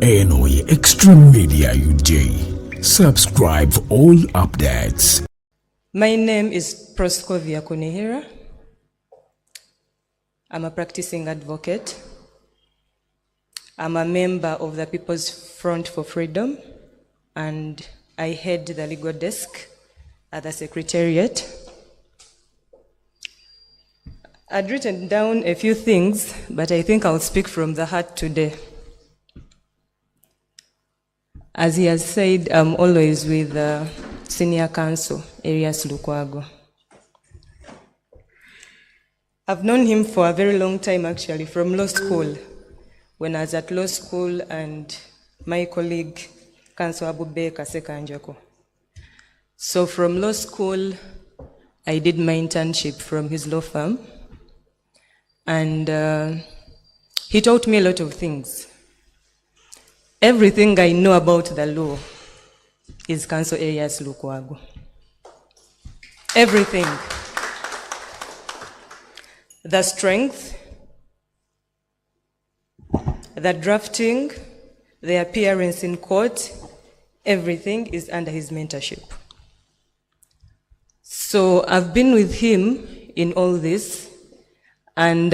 eno ye Extreme Media UJ. Subscribe for all updates. My name is Proscovia Kunihira. I'm a practicing advocate. I'm a member of the People's Front for Freedom, and I head the legal desk at the Secretariat. I'd written down a few things, but I think I'll speak from the heart today. As he has said, I'm always with the Senior Counsel, Arias Lukwago. I've known him for a very long time, actually, from law school. When I was at law school, and my colleague, Counsel Abubeka Sekanjako. So from law school, I did my internship from his law firm. And he taught me a lot of things. Everything I know about the law is Counsel Arias Lukwago. Everything. The strength, the drafting, the appearance in court, everything is under his mentorship. So I've been with him in all this, and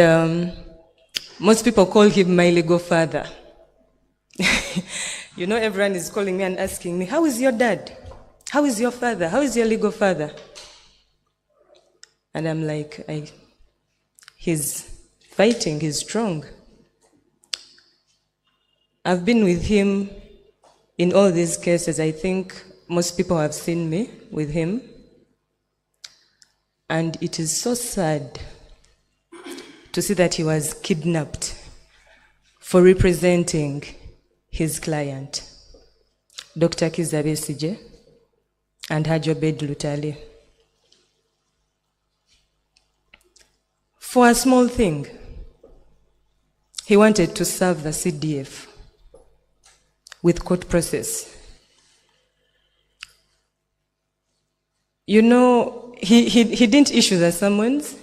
most people call him my legal father. You know, everyone is calling me and asking me, how is your dad? How is your father? How is your legal father? And I'm like, he's fighting, he's strong. I've been with him in all these cases. I think most people have seen me with him. And it is so sad to see that he was kidnapped for representing his client, Dr. Kizza Besigye and Haji Obed Lutale. For a small thing, he wanted to serve the CDF with court process. You know, he didn't issue the summons.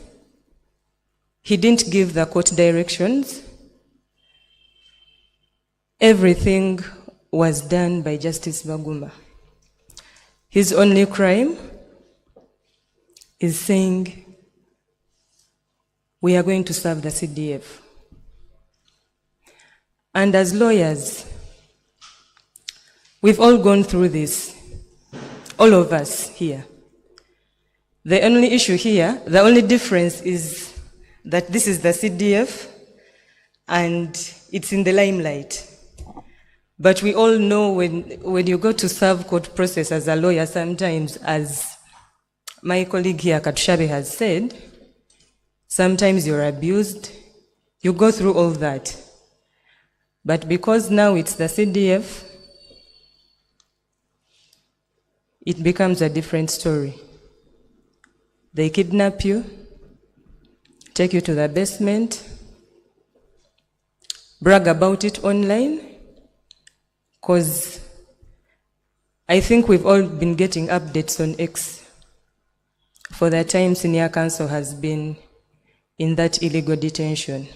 He didn't give the court directions. Everything was done by Justice Baguma. His only crime is saying, we are going to serve the CDF. And as lawyers, we've all gone through this, all of us here. The only issue here, the only difference is that this is the CDF and it's in the limelight. But we all know when you go to serve court process as a lawyer, sometimes, as my colleague here, Katushabe, has said, sometimes you're abused, you go through all that. But because now it's the CDF, it becomes a different story. They kidnap you, take you to the basement, brag about it online, because I think we've all been getting updates on X for the time Senior Counsel has been in that illegal detention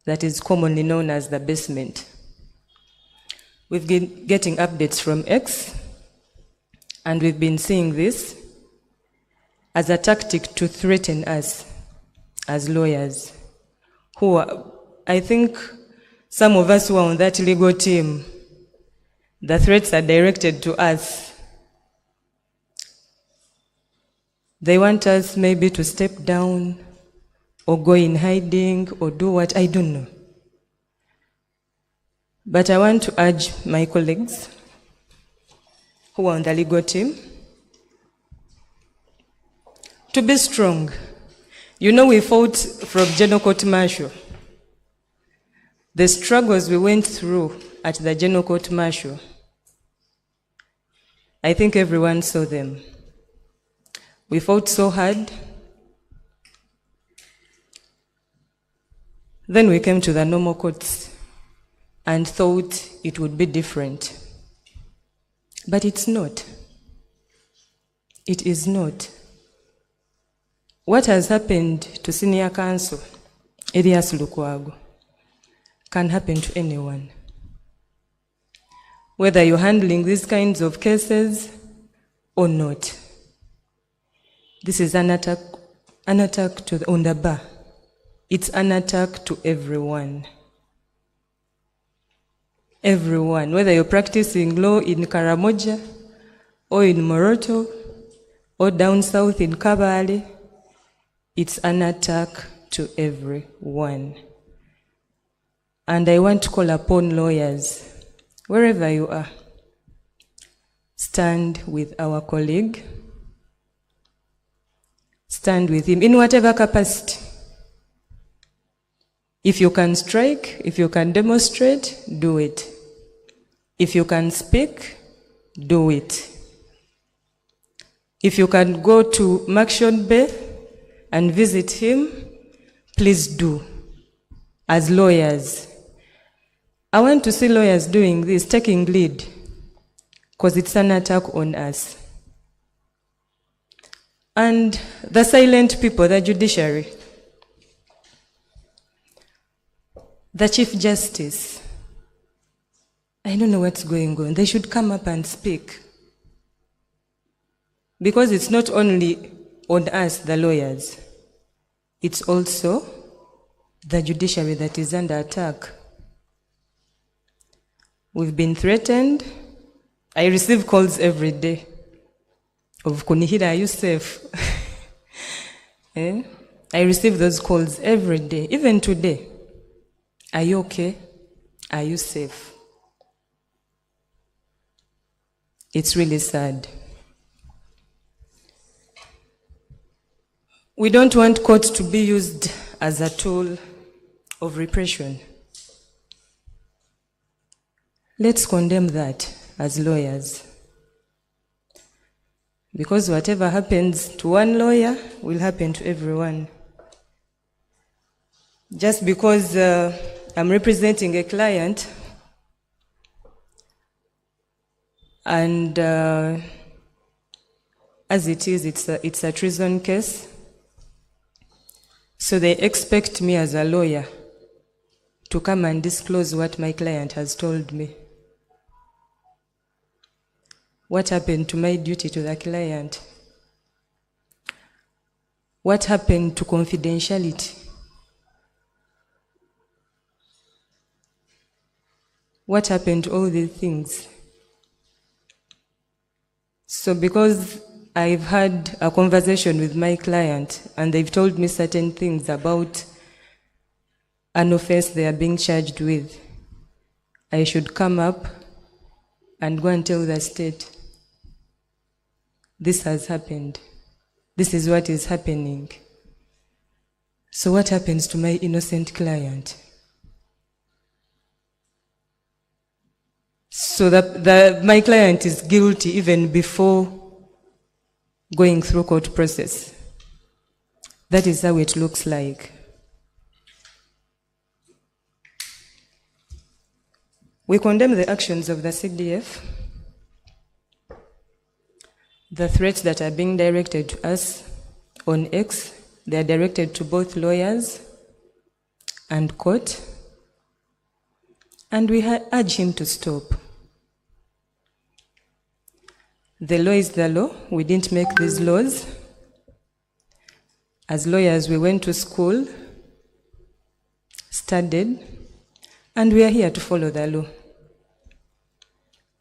that is commonly known as the basement. We've been getting updates from X, and we've been seeing this as a tactic to threaten us as lawyers, who are, I think some of us who are on that legal team, the threats are directed to us. They want us maybe to step down or go in hiding or do what, I don't know. But I want to urge my colleagues who are on the legal team to be strong. You know, we fought from General Court Martial. The struggles we went through at the General Court Martial, I think everyone saw them. We fought so hard. Then we came to the normal courts and thought it would be different. But it's not. It is not. What has happened to Senior Counsel, Arias Lukwago, can happen to anyone. whether you're handling these kinds of cases or not. This is an attack on the bar. It's an attack to everyone. Everyone, whether you're practicing law in Karamoja, or in Moroto, or down south in Kabale, it's an attack to everyone. And I want to call upon lawyers, wherever you are, stand with our colleague, stand with him in whatever capacity. If you can strike, if you can demonstrate, do it. If you can speak, do it. If you can go to Makshon Bay and visit him, please do. As lawyers, I want to see lawyers doing this, taking lead, because it's an attack on us. And the silent people, the judiciary, the Chief Justice, I don't know what's going on. They should come up and speak. Because it's not only on us, the lawyers, it's also the judiciary that is under attack. We've been threatened. I receive calls every day of Kunihira, are you safe? I receive those calls every day, even today. Are you okay? Are you safe? It's really sad. We don't want courts to be used as a tool of repression. Let's condemn that as lawyers. Because whatever happens to one lawyer will happen to everyone. Just because I'm representing a client and as it is, it's a treason case. So they expect me as a lawyer to come and disclose what my client has told me. What happened to my duty to the client? What happened to confidentiality? What happened to all these things? So because I've had a conversation with my client and they've told me certain things about an offense they are being charged with, I should come up and go and tell the state, this has happened. This is what is happening. So what happens to my innocent client? So my client is guilty even before going through court process. That is how it looks like. We condemn the actions of the CDF, the threats that are being directed to us on X. They are directed to both lawyers and court, and we urge him to stop. The law is the law. We didn't make these laws. As lawyers, we went to school, studied, and we are here to follow the law.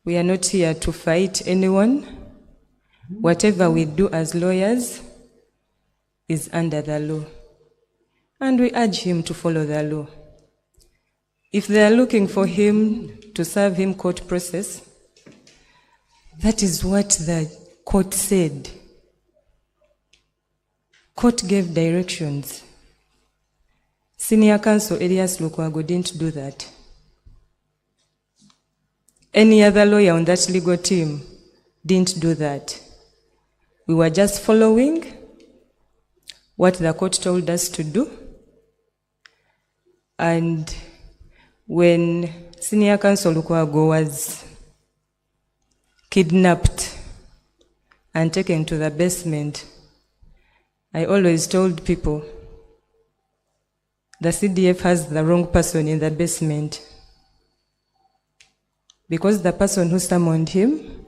We are not here to fight anyone. Whatever we do as lawyers is under the law. And we urge him to follow the law. If they are looking for him to serve him court process, that is what the court said. Court gave directions. Senior counsel Elias Lukwago didn't do that. Any other lawyer on that legal team didn't do that. We were just following what the court told us to do. And when Senior Counsel Lukwago was kidnapped and taken to the basement, I always told people, the CDF has the wrong person in the basement. because the person who summoned him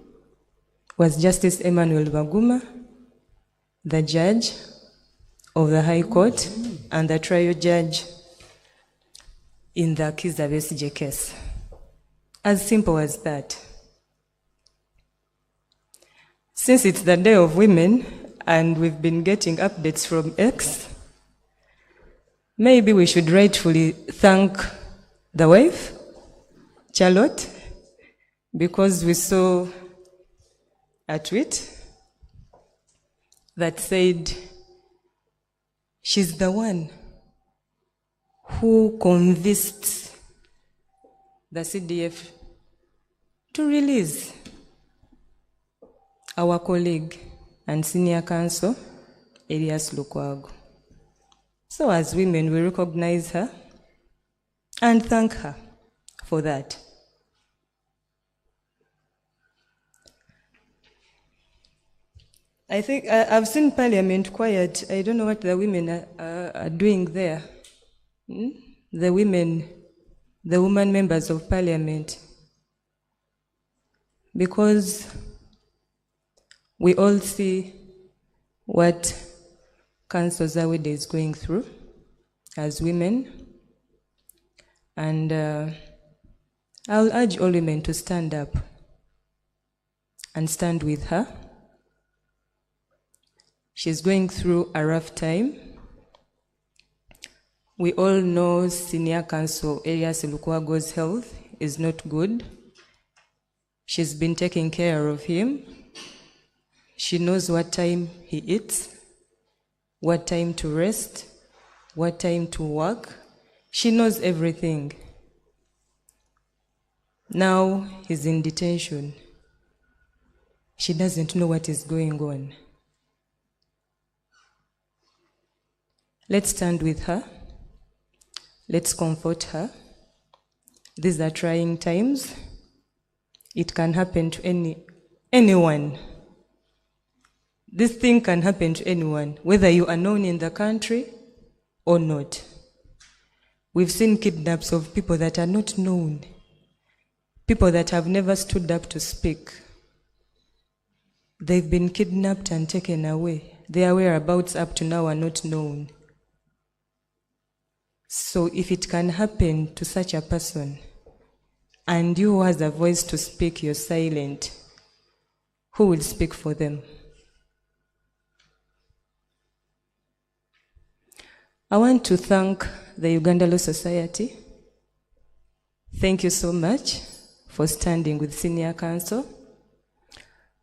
was Justice Emmanuel Baguma, the judge of the High Court and the trial judge in the Kizza Besigye case. As simple as that. Since it's the Day of Women and we've been getting updates from X, maybe we should rightfully thank the wife, Charlotte, because we saw a tweet that said she's the one who convinced the CDF to release our colleague and senior counsel, Elias Lukwago. So as women, we recognize her and thank her for that. I think I've seen Parliament quiet. I don't know what the women are doing there. The women, the woman members of Parliament. Because we all see what Councillor Zawede is going through as women. And I'll urge all women to stand up and stand with her. She's going through a rough time. We all know Senior Counsel Elias Lukwago's health is not good. She's been taking care of him. She knows what time he eats, what time to rest, what time to work. She knows everything. Now he's in detention. She doesn't know what is going on. Let's stand with her. Let's comfort her. These are trying times. It can happen to anyone. This thing can happen to anyone, whether you are known in the country or not. We've seen kidnaps of people that are not known, people that have never stood up to speak. They've been kidnapped and taken away. Their whereabouts up to now are not known. So if it can happen to such a person, and you who has a voice to speak, you're silent, who will speak for them? I want to thank the Uganda Law Society. Thank you so much for standing with Senior Counsel.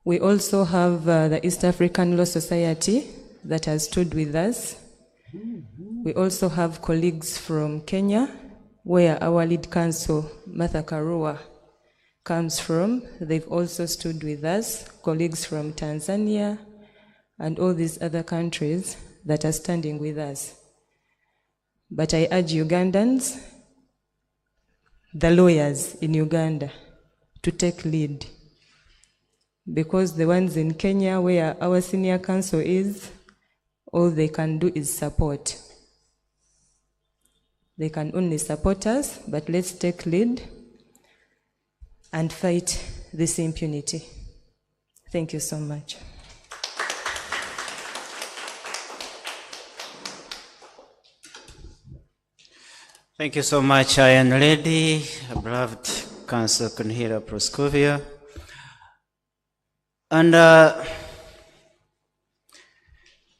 We also have the East African Law Society that has stood with us. We also have colleagues from Kenya, where our lead counsel, Martha Karua, comes from. They've also stood with us, colleagues from Tanzania, and all these other countries that are standing with us. But I urge Ugandans, the lawyers in Uganda, to take lead. Because the ones in Kenya, where our senior counsel is, all they can do is support. They can only support us, but let's take lead and fight this impunity. Thank you so much. Thank you so much, Iron Lady, beloved Counsel Kunhira Proscovia. And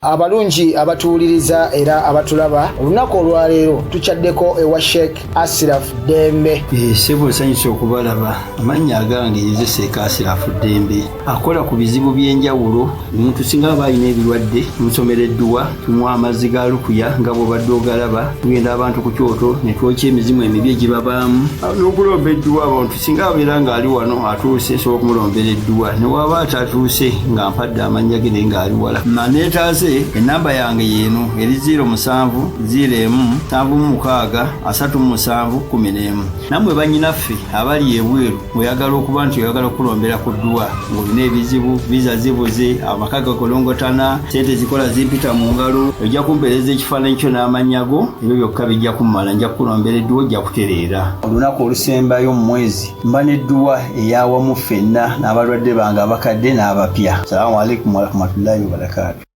abalungi abatuwuliriza era abatulaba olunaku olwaleero tuchaddeko ewa Sheikh Asiraf Dembe. Sebo nsanyusa okubalaba. Amannya agange ye Sheikh Asiraf Dembe akola ku bizibu by'enjawulo. Omuntu singa aba alina ebirwadde musomereddwa tunywa amaziga lukuya nga bw'obadde ogalaba tugenda abantu ku kyoto ne twokya emizimu emibi egibabaamu n'okulomba edduwa abantu singa abeera ng'ali wano atuuse sobola okumulombera edduwa ne waba atatuuse nga mpadde amannya ge naye ng'ali wala. Maneetaase kale enamba yange yeno eri 0701763711 namwe banyinaffe abali ebweru oyagala okuba nti oyagala okulombera ku ddwa ng'olina ebizibu viza zibuze amaka gakolongotana sente zikola zimpita mu ngalo ojja kumpeereza ekifaananyi kyo n'amanyago ebyo byokka bijja kummala nja kukulombera edduwa ojja kutereera olunaku olusembayo mu mwezi mba n'edduwa eyawamu ffenna n'abalwadde bange abakadde n'abapya. Salaamu alaikum warahmatullahi wabarakatuh.